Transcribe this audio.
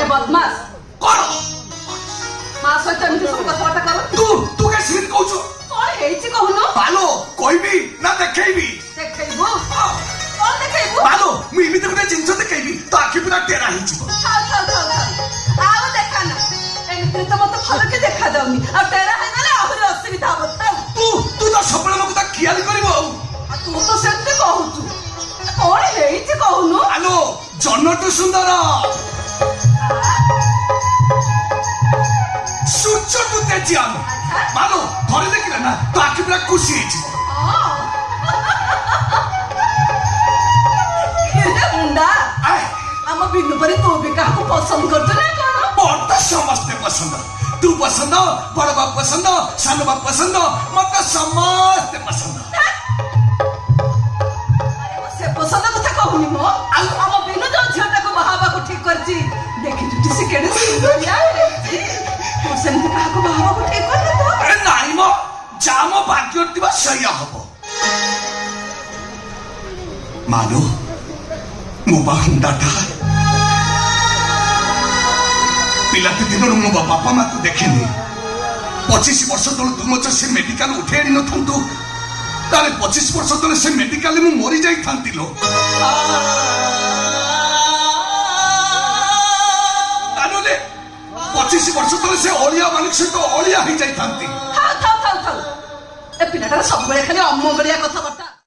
बदमाश कौन मां सहित एमती सब कथबार्ता कर तू के सीन कहू कौन हेची कहूनो बालो कहबी ना देखैबी देखैबो कौन देखैबो बालो मु इमिते गुटे जिंस देखैबी तो आखि पूरा टेरा ही छिबो आओ देखा ना एमती तो मत फरक देखा जाउनी आ टेरा है गले आहुरी असुविधा होता तू तो सबले मको ता खियाली करबो तू तो सेमते कहूचु कौन हेची कहूनो आलो जन्नतु सुंदर सूर्य बुते जियान मानो घरे देखिले ना तो आखि पूरा खुशी है छिबो मुंडा हम बिनु परी तो भी काको पसंद करतो ना कोन बहुत समस्त पसंद तू पसंद बड़ बाप पसंद सान बाप पसंद मत समस्त पसंद से पसंद कथा कहूनी मो हम बिनु जो झटा को बहावा को ठीक करची देखि जुटी से केडे सुंदर यार तो सेमती काको बहावा को ठीक कर तो अरे नाही मो जामो भाग्य दिबा सही हबो मानो मो बाहुंडाटा पिलाटी दिन मो बापा माँ को देखेनी 25 वर्ष तले तुम से मेडिकल उठे न थांतु तारे 25 वर्ष तले से मेडिकल मु मरी जाई थांती लो आनोले 25 वर्ष तले से ओलिया मालिक से तो ओलिया ही जाई थांती थाउ ए पिलाटा सब बेले खाली अम्म गलिया कथा बता